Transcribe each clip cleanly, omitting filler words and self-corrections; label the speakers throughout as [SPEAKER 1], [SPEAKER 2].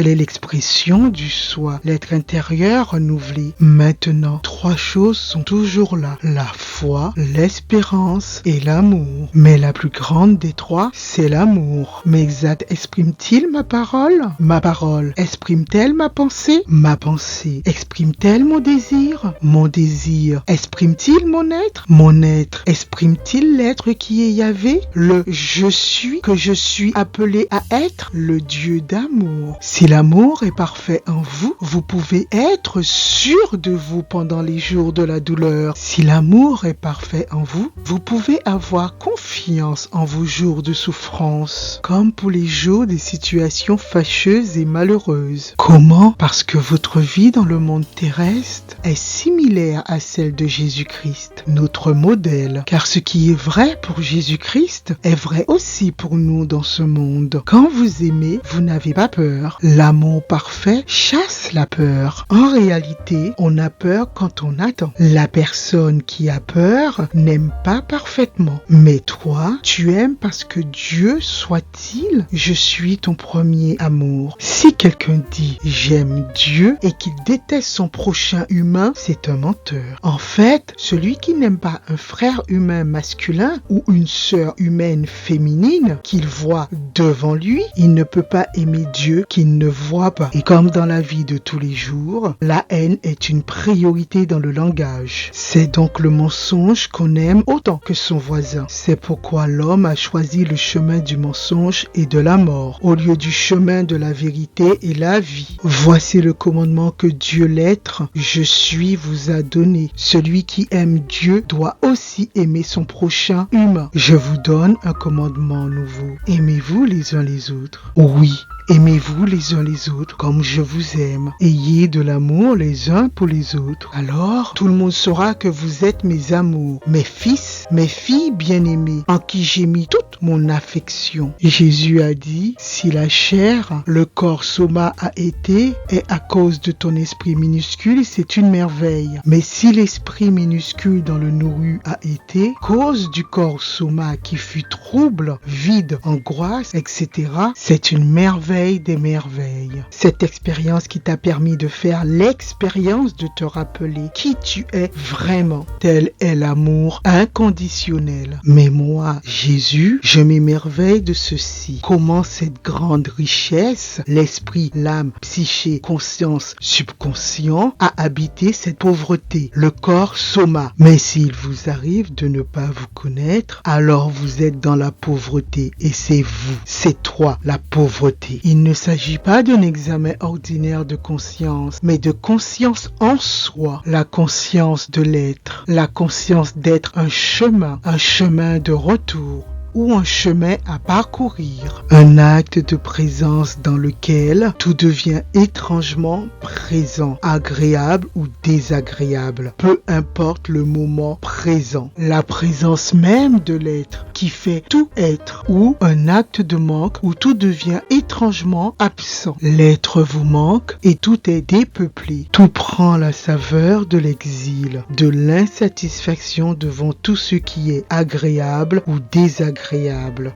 [SPEAKER 1] Telle est l'expression du soi, l'être intérieur renouvelé. Maintenant, 3 choses sont toujours là. La foi, l'espérance et l'amour. Mais la plus grande des 3, c'est l'amour. Mes actes expriment-ils ma parole? Ma parole exprime-t-elle ma pensée? Ma pensée exprime-t-elle mon désir? Mon désir exprime-t-il mon être? Mon être exprime-t-il l'être qui est Yahvé? Le je suis que je suis appelé à être? Le Dieu d'amour. Si l'amour est parfait en vous, vous pouvez être sûr de vous pendant les jours de la douleur. Si l'amour est parfait en vous, vous pouvez avoir confiance en vos jours de souffrance, comme pour les jours des situations fâcheuses et malheureuses. Comment? Parce que votre vie dans le monde terrestre est similaire à celle de Jésus-Christ, notre modèle. Car ce qui est vrai pour Jésus-Christ est vrai aussi pour nous dans ce monde. Quand vous aimez, vous n'avez pas peur. L'amour parfait chasse la peur. En réalité, on a peur quand on attend. La personne qui a peur n'aime pas parfaitement. Mais toi, tu aimes parce que Dieu soit-il, je suis ton premier amour. Si quelqu'un dit j'aime Dieu et qu'il déteste son prochain humain, c'est un menteur. En fait, celui qui n'aime pas un frère humain masculin ou une sœur humaine féminine qu'il voit devant lui, il ne peut pas aimer Dieu qu'il ne voit pas. Et comme dans la vie de tous les jours, la haine est une priorité dans le langage. C'est donc le mensonge qu'on aime autant que son voisin. C'est pourquoi l'homme a choisi le chemin du mensonge et de la mort, au lieu du chemin de la vérité et la vie. Voici le commandement que Dieu l'être, je suis, vous a donné. Celui qui aime Dieu doit aussi aimer son prochain humain. Je vous donne un commandement nouveau. Aimez-vous les uns les autres. Oui. Aimez-vous les uns les autres comme je vous aime. Ayez de l'amour les uns pour les autres. Alors, tout le monde saura que vous êtes mes amours, mes fils, mes filles bien-aimées, en qui j'ai mis toute mon affection. Jésus a dit, si la chair, le corps soma a été, et à cause de ton esprit minuscule, c'est une merveille. Mais si l'esprit minuscule dans le nourru a été, cause du corps soma qui fut trouble, vide, angoisse, etc., c'est une merveille des merveilles. Cette expérience qui t'a permis de faire l'expérience de te rappeler qui tu es vraiment. Tel est l'amour inconditionnel. Mais moi, Jésus, je m'émerveille de ceci. Comment cette grande richesse, l'esprit, l'âme, psyché, conscience, subconscient, a habité cette pauvreté, le corps soma. Mais s'il vous arrive de ne pas vous connaître, alors vous êtes dans la pauvreté et c'est vous, c'est toi, la pauvreté. Il ne s'agit pas d'un examen ordinaire de conscience, mais de conscience en soi, la conscience de l'être, la conscience d'être un chemin de retour, ou un chemin à parcourir, un acte de présence dans lequel tout devient étrangement présent, agréable ou désagréable, peu importe le moment présent, la présence même de l'être qui fait tout être, ou un acte de manque où tout devient étrangement absent. L'être vous manque et tout est dépeuplé, tout prend la saveur de l'exil, de l'insatisfaction devant tout ce qui est agréable ou désagréable.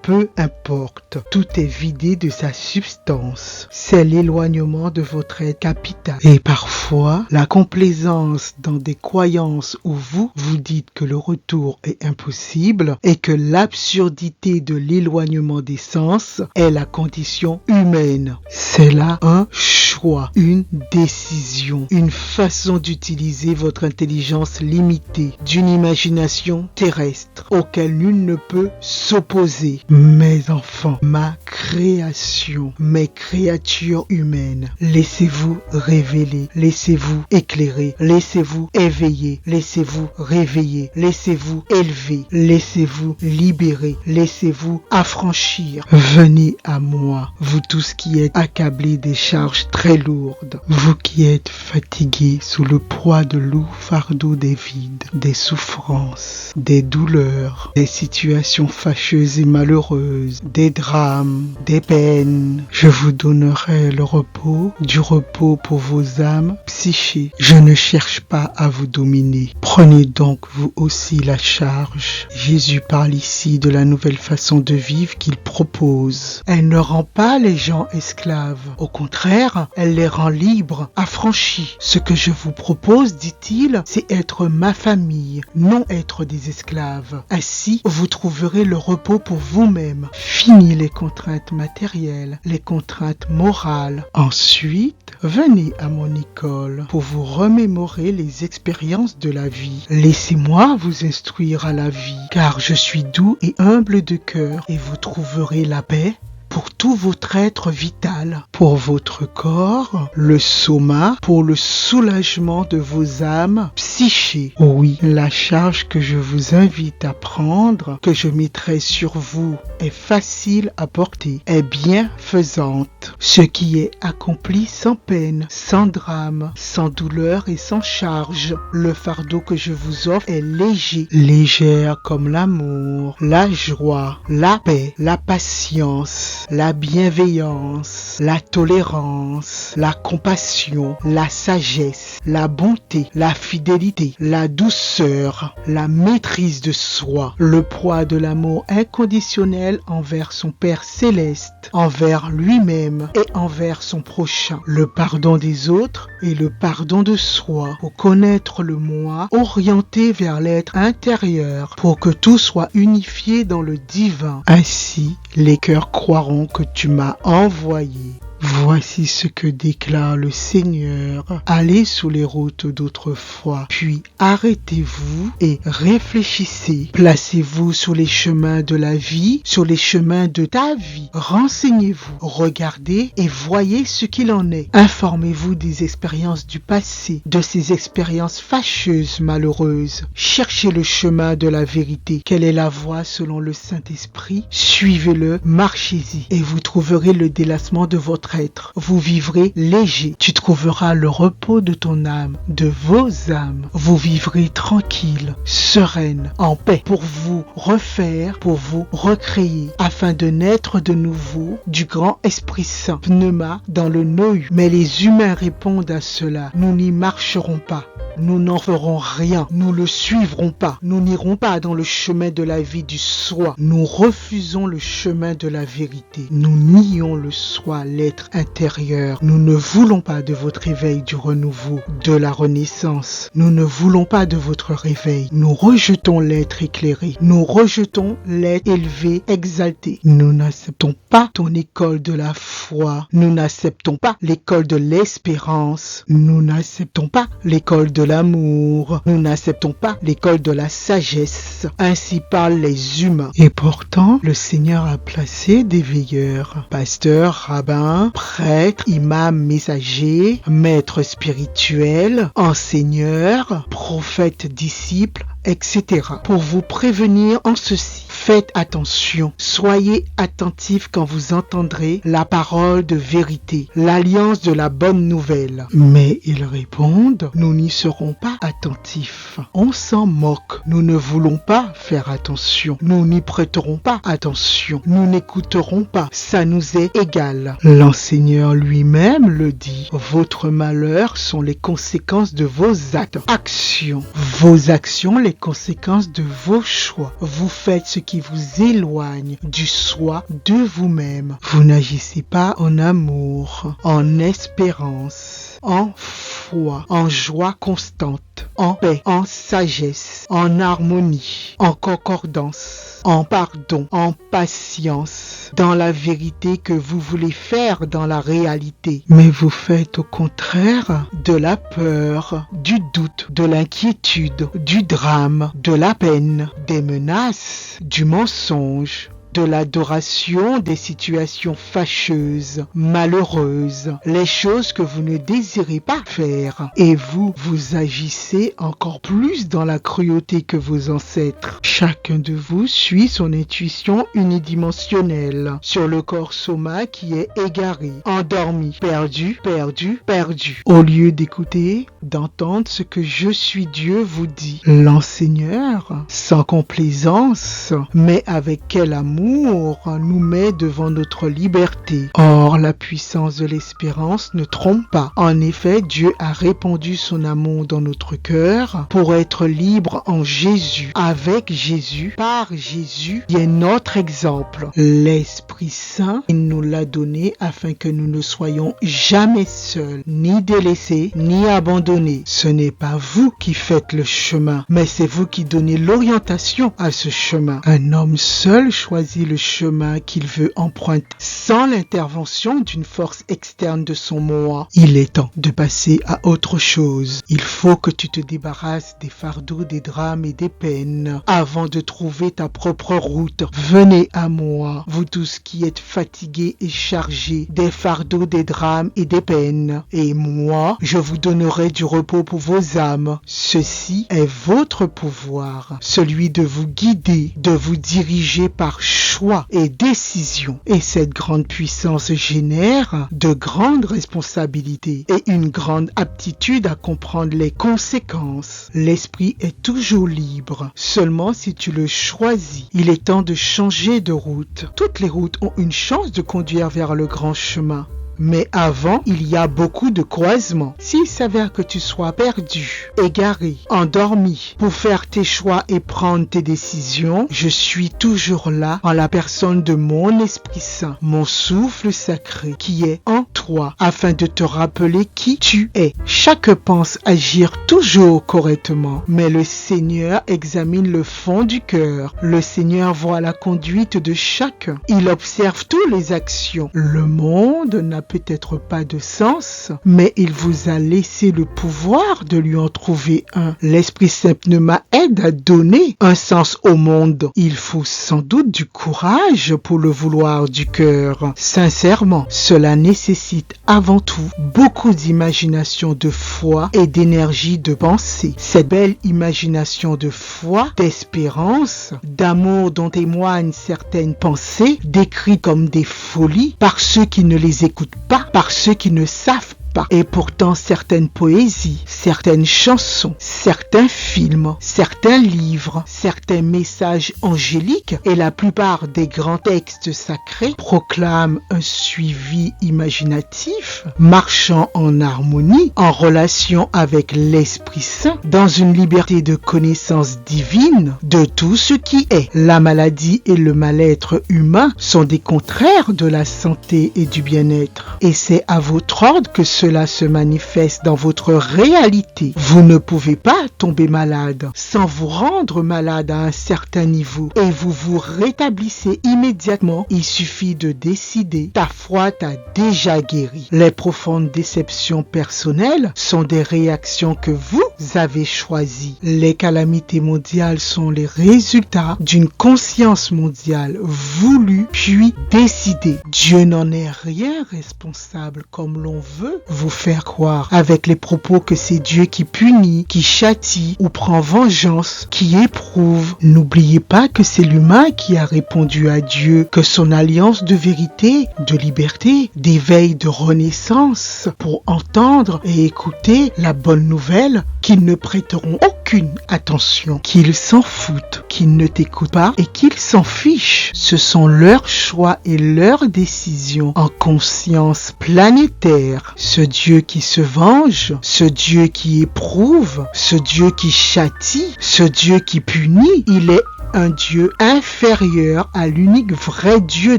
[SPEAKER 1] Peu importe, tout est vidé de sa substance. C'est l'éloignement de votre être capital. Et parfois, la complaisance dans des croyances où vous dites que le retour est impossible et que l'absurdité de l'éloignement des sens est la condition humaine. C'est là un choix, une décision, une façon d'utiliser votre intelligence limitée, d'une imagination terrestre auquel nul ne peut s'opposer. Mes enfants, ma création, mes créatures humaines, laissez-vous révéler, laissez-vous éclairer, laissez-vous éveiller, laissez-vous réveiller, laissez-vous élever, laissez-vous libérer, laissez-vous affranchir. Venez à moi, vous tous qui êtes accablés des charges très lourdes, vous qui êtes fatigués sous le poids de lourds fardeaux des vides, des souffrances, des douleurs, des situations fâcheuses et malheureuses, des drames, des peines. Je vous donnerai le repos, du repos pour vos âmes psyché. Je ne cherche pas à vous dominer. Prenez donc vous aussi la charge. Jésus parle ici de la nouvelle façon de vivre qu'il propose. Elle ne rend pas les gens esclaves. Au contraire, elle les rend libres, affranchis. Ce que je vous propose, dit-il, c'est être ma famille, non être des esclaves. Ainsi, vous trouverez le repos pour vous-même. Fini les contraintes matérielles, les contraintes morales. Ensuite, venez à mon école pour vous remémorer les expériences de la vie. Laissez-moi vous instruire à la vie, car je suis doux et humble de cœur, et vous trouverez la paix pour tout votre être vital, pour votre corps, le soma, pour le soulagement de vos âmes psychées. Oui, la charge que je vous invite à prendre, que je mettrai sur vous, est facile à porter, est bienfaisante. Ce qui est accompli sans peine, sans drame, sans douleur et sans charge. Le fardeau que je vous offre est léger, légère comme l'amour, la joie, la paix, la patience, la bienveillance, la tolérance, la compassion, la sagesse, la bonté, la fidélité, la douceur, la maîtrise de soi, le poids de l'amour inconditionnel envers son Père céleste, envers lui-même et envers son prochain, le pardon des autres et le pardon de soi, pour connaître le moi, orienté vers l'être intérieur, pour que tout soit unifié dans le divin. Ainsi, les cœurs croiront que tu m'as envoyé. Voici ce que déclare le Seigneur. Allez sur les routes d'autrefois, puis arrêtez-vous et réfléchissez. Placez-vous sur les chemins de la vie, sur les chemins de ta vie. Renseignez-vous, regardez et voyez ce qu'il en est. Informez-vous des expériences du passé, de ces expériences fâcheuses, malheureuses. Cherchez le chemin de la vérité. Quelle est la voie selon le Saint-Esprit? Suivez-le, marchez-y et vous trouverez le délassement de votre être. Vous vivrez léger. Tu trouveras le repos de ton âme, de vos âmes. Vous vivrez tranquille, sereine, en paix, pour vous refaire, pour vous recréer, afin de naître de nouveau du grand Esprit Saint. Pneuma dans le Noé. Mais les humains répondent à cela. Nous n'y marcherons pas. Nous n'en ferons rien, nous le suivrons pas, nous n'irons pas dans le chemin de la vie du soi, nous refusons le chemin de la vérité, nous nions le soi, l'être intérieur, nous ne voulons pas de votre éveil du renouveau, de la renaissance, nous ne voulons pas de votre réveil, nous rejetons l'être éclairé, nous rejetons l'être élevé, exalté, nous n'acceptons pas ton école de la foi, nous n'acceptons pas l'école de l'espérance, nous n'acceptons pas l'école de l'amour. Nous n'acceptons pas l'école de la sagesse. Ainsi parlent les humains. Et pourtant, le Seigneur a placé des veilleurs, pasteurs, rabbins, prêtres, imams, messagers, maîtres spirituels, enseigneurs, prophètes, disciples, etc. pour vous prévenir en ceci. Faites attention, soyez attentifs quand vous entendrez la parole de vérité, l'alliance de la bonne nouvelle. Mais ils répondent, nous n'y serons pas attentifs. On s'en moque, nous ne voulons pas faire attention, nous n'y prêterons pas attention, nous n'écouterons pas, ça nous est égal. L'enseigneur lui-même le dit, votre malheur sont les conséquences de vos actes, actions. Vos actions, les conséquences de vos choix. Vous faites ce qui vous éloigne du soi, de vous-même. Vous n'agissez pas en amour, en espérance, en foi, en joie constante, en paix, en sagesse, en harmonie, en concordance, en pardon, en patience, dans la vérité que vous voulez faire dans la réalité. Mais vous faites au contraire de la peur, du doute, de l'inquiétude, du drame, de la peine, des menaces, du mensonge, de l'adoration des situations fâcheuses, malheureuses, les choses que vous ne désirez pas faire. Et vous agissez encore plus dans la cruauté que vos ancêtres. Chacun de vous suit son intuition unidimensionnelle sur le corps soma qui est égaré, endormi, perdu, perdu, perdu. Au lieu d'écouter, d'entendre ce que je suis Dieu vous dit. L'enseigneur, sans complaisance, mais avec quel amour l'amour nous met devant notre liberté. Or, la puissance de l'espérance ne trompe pas. En effet, Dieu a répandu son amour dans notre cœur pour être libre en Jésus. Avec Jésus, par Jésus, il est notre exemple. L'Esprit Saint nous l'a donné afin que nous ne soyons jamais seuls, ni délaissés, ni abandonnés. Ce n'est pas vous qui faites le chemin, mais c'est vous qui donnez l'orientation à ce chemin. Un homme seul choisit le chemin qu'il veut emprunter sans l'intervention d'une force externe de son moi. Il est temps de passer à autre chose. Il faut que tu te débarrasses des fardeaux, des drames et des peines avant de trouver ta propre route. Venez à moi, vous tous qui êtes fatigués et chargés des fardeaux, des drames et des peines. Et moi, je vous donnerai du repos pour vos âmes. Ceci est votre pouvoir, celui de vous guider, de vous diriger par choix et décision. Et cette grande puissance génère de grandes responsabilités et une grande aptitude à comprendre les conséquences. L'esprit est toujours libre, seulement si tu le choisis. Il est temps de changer de route. Toutes les routes ont une chance de conduire vers le grand chemin. Mais avant, il y a beaucoup de croisements. S'il s'avère que tu sois perdu, égaré, endormi, pour faire tes choix et prendre tes décisions, je suis toujours là en la personne de mon Esprit Saint, mon souffle sacré qui est en toi, afin de te rappeler qui tu es. Chacun pense agir toujours correctement, mais le Seigneur examine le fond du cœur. Le Seigneur voit la conduite de chacun. Il observe toutes les actions. Le monde n'a peut-être pas de sens, mais il vous a laissé le pouvoir de lui en trouver un. L'Esprit Saint m'aide à donner un sens au monde. Il faut sans doute du courage pour le vouloir du cœur. Sincèrement, cela nécessite avant tout beaucoup d'imagination, de foi et d'énergie de pensée. Cette belle imagination de foi, d'espérance, d'amour dont témoignent certaines pensées, décrites comme des folies par ceux qui ne les écoutent pas, par ceux qui ne savent pas. Et pourtant, certaines poésies, certaines chansons, certains films, certains livres, certains messages angéliques et la plupart des grands textes sacrés proclament un suivi imaginatif, marchant en harmonie, en relation avec l'Esprit Saint, dans une liberté de connaissance divine de tout ce qui est. La maladie et le mal-être humain sont des contraires de la santé et du bien-être. Et c'est à votre ordre que cela se manifeste dans votre réalité. Vous ne pouvez pas tomber malade sans vous rendre malade à un certain niveau et vous vous rétablissez immédiatement. Il suffit de décider. Ta foi t'a déjà guéri. Les profondes déceptions personnelles sont des réactions que vous avez choisies. Les calamités mondiales sont les résultats d'une conscience mondiale voulue puis décidée. Dieu n'en est rien responsable comme l'on veut vous faire croire avec les propos que c'est Dieu qui punit, qui châtie ou prend vengeance, qui éprouve. N'oubliez pas que c'est l'humain qui a répondu à Dieu, que son alliance de vérité, de liberté, d'éveil, de renaissance pour entendre et écouter la bonne nouvelle, qu'ils ne prêteront aucune attention, qu'ils s'en foutent, qu'ils ne t'écoutent pas et qu'ils s'en fichent. Ce sont leurs choix et leurs décisions en conscience planétaire. Ce Dieu qui se venge, ce Dieu qui éprouve, ce Dieu qui châtie, ce Dieu qui punit, il est un Dieu inférieur à l'unique vrai Dieu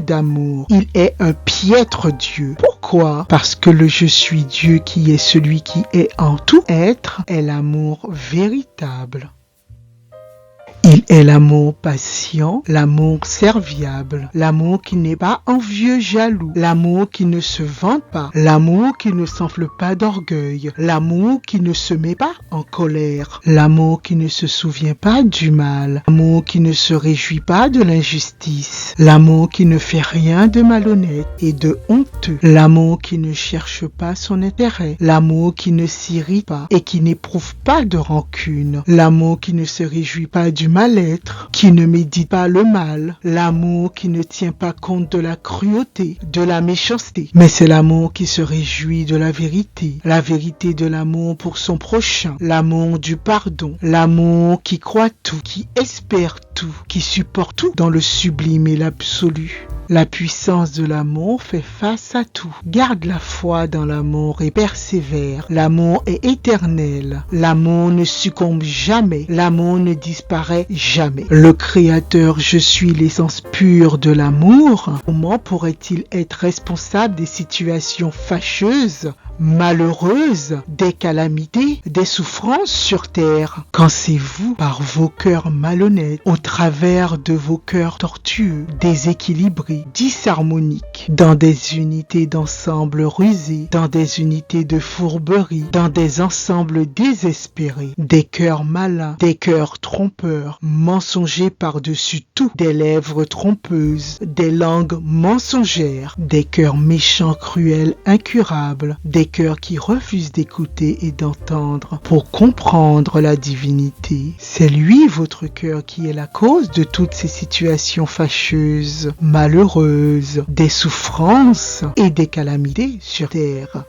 [SPEAKER 1] d'amour. Il est un piètre Dieu. Pourquoi? Parce que le je suis Dieu qui est celui qui est en tout être est l'amour véritable. Il est l'amour patient, l'amour serviable, l'amour qui n'est pas envieux, jaloux, l'amour qui ne se vante pas, l'amour qui ne s'enfle pas d'orgueil, l'amour qui ne se met pas en colère, l'amour qui ne se souvient pas du mal, l'amour qui ne se réjouit pas de l'injustice, l'amour qui ne fait rien de malhonnête et de honteux, l'amour qui ne cherche pas son intérêt, l'amour qui ne s'irrite pas et qui n'éprouve pas de rancune, l'amour qui ne se réjouit pas du mal-être, qui ne médite pas le mal, l'amour qui ne tient pas compte de la cruauté, de la méchanceté, mais c'est l'amour qui se réjouit de la vérité de l'amour pour son prochain, l'amour du pardon, l'amour qui croit tout, qui espère tout, qui supporte tout dans le sublime et l'absolu. La puissance de l'amour fait face à tout. Garde la foi dans l'amour et persévère. L'amour est éternel. L'amour ne succombe jamais. L'amour ne disparaît jamais. Le Créateur, je suis l'essence pure de l'amour. Comment pourrait-il être responsable des situations fâcheuses, malheureuses, des calamités, des souffrances sur terre, quand c'est vous, par vos cœurs malhonnêtes, au travers de vos cœurs tortueux, déséquilibrés, disharmoniques, dans des unités d'ensemble rusés, dans des unités de fourberie, dans des ensembles désespérés, des cœurs malins, des cœurs trompeurs, mensongers par-dessus tout, des lèvres trompeuses, des langues mensongères, des cœurs méchants, cruels, incurables, des cœurs qui refusent d'écouter et d'entendre pour comprendre la divinité. C'est lui, votre cœur, qui est la cause de toutes ces situations fâcheuses, malheureuses, des souffrances et des calamités sur terre.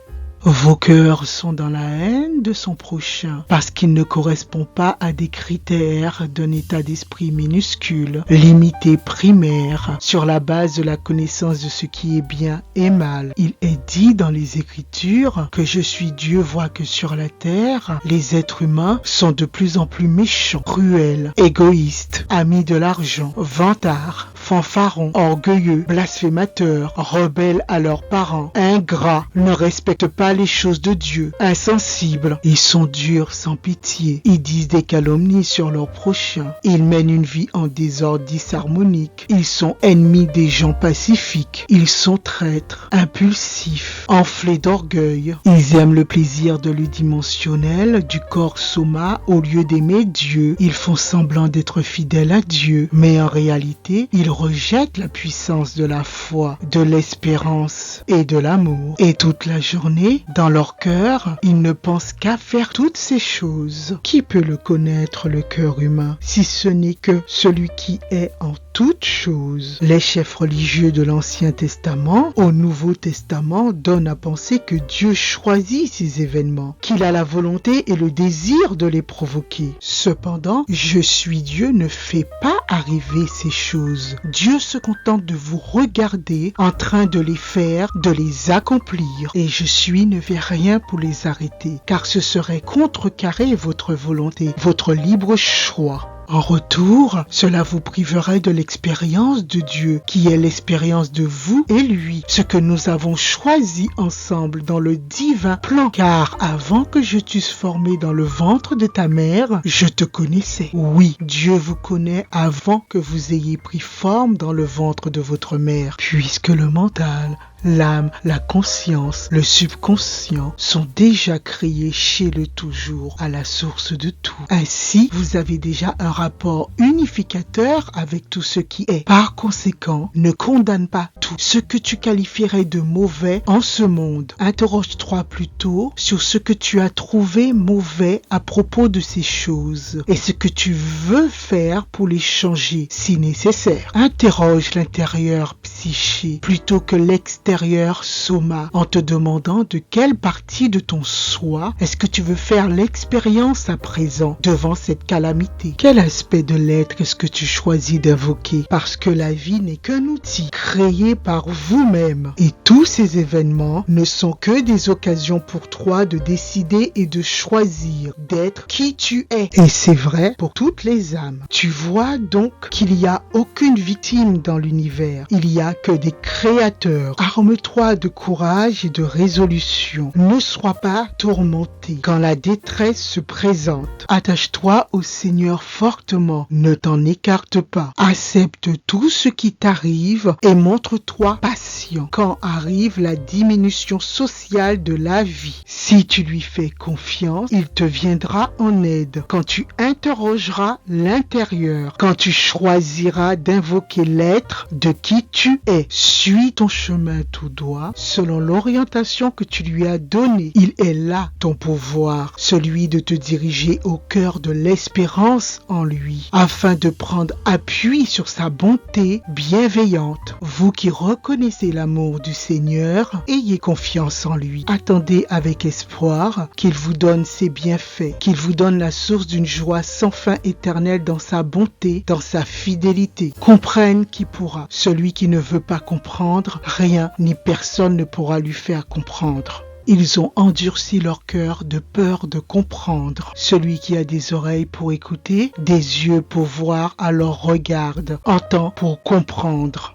[SPEAKER 1] Vos cœurs sont dans la haine de son prochain parce qu'il ne correspond pas à des critères d'un état d'esprit minuscule, limité, primaire, sur la base de la connaissance de ce qui est bien et mal. Il est dit dans les Écritures que je suis Dieu, voit que sur la terre, les êtres humains sont de plus en plus méchants, cruels, égoïstes, amis de l'argent, vantards, fanfarons, orgueilleux, blasphémateurs, rebelles à leurs parents, ingrats, ne respectent pas les choses de Dieu, insensibles. Ils sont durs sans pitié. Ils disent des calomnies sur leurs prochains. Ils mènent une vie en désordre disharmonique. Ils sont ennemis des gens pacifiques. Ils sont traîtres, impulsifs, enflés d'orgueil. Ils aiment le plaisir de l'unidimensionnel, du corps soma, au lieu d'aimer Dieu. Ils font semblant d'être fidèles à Dieu, mais en réalité, ils rejettent la puissance de la foi, de l'espérance et de l'amour. Et toute la journée, dans leur cœur, ils ne pensent qu'à faire toutes ces choses. Qui peut le connaître, le cœur humain, si ce n'est que celui qui est en toutes choses? Les chefs religieux de l'Ancien Testament au Nouveau Testament donnent à penser que Dieu choisit ces événements, qu'il a la volonté et le désir de les provoquer. Cependant, je suis Dieu ne fait pas arriver ces choses. Dieu se contente de vous regarder en train de les faire, de les accomplir. Et je suis ne fait rien pour les arrêter, car ce serait contrecarrer votre volonté, votre libre choix. En retour, cela vous priverait de l'expérience de Dieu, qui est l'expérience de vous et lui, ce que nous avons choisi ensemble dans le divin plan. Car avant que je t'eusse formé dans le ventre de ta mère, je te connaissais. Oui, Dieu vous connaît avant que vous ayez pris forme dans le ventre de votre mère, puisque le mental, l'âme, la conscience, le subconscient sont déjà créés chez le toujours, à la source de tout. Ainsi, vous avez déjà un rapport unificateur avec tout ce qui est. Par conséquent, ne condamne pas tout ce que tu qualifierais de mauvais en ce monde. Interroge-toi plutôt sur ce que tu as trouvé mauvais à propos de ces choses et ce que tu veux faire pour les changer si nécessaire. Interroge l'intérieur psyché plutôt que l'extérieur soma en te demandant de quelle partie de ton soi est-ce que tu veux faire l'expérience à présent devant cette calamité. Quel aspect de l'être est-ce que tu choisis d'invoquer? Parce que la vie n'est qu'un outil créé par vous-même et tous ces événements ne sont que des occasions pour toi de décider et de choisir d'être qui tu es. Et c'est vrai pour toutes les âmes. Tu vois donc qu'il n'y a aucune victime dans l'univers. Il n'y a que des créateurs. Arme-toi de courage et de résolution. Ne sois pas tourmenté quand la détresse se présente. Attache-toi au Seigneur fortement. Ne t'en écarte pas. Accepte tout ce qui t'arrive et montre-toi patient quand arrive la diminution sociale de la vie. Si tu lui fais confiance, il te viendra en aide quand tu interrogeras l'intérieur, quand tu choisiras d'invoquer l'être de qui tu et suis ton chemin tout droit selon l'orientation que tu lui as donnée. Il est là ton pouvoir, celui de te diriger au cœur de l'espérance en lui, afin de prendre appui sur sa bonté bienveillante. Vous qui reconnaissez l'amour du Seigneur, ayez confiance en lui. Attendez avec espoir qu'il vous donne ses bienfaits, qu'il vous donne la source d'une joie sans fin éternelle dans sa bonté, dans sa fidélité. Comprenne qui pourra. Celui qui ne veut pas comprendre, rien ni personne ne pourra lui faire comprendre. Ils ont endurci leur cœur de peur de comprendre. Celui qui a des oreilles pour écouter, des yeux pour voir, alors regarde, entend pour comprendre.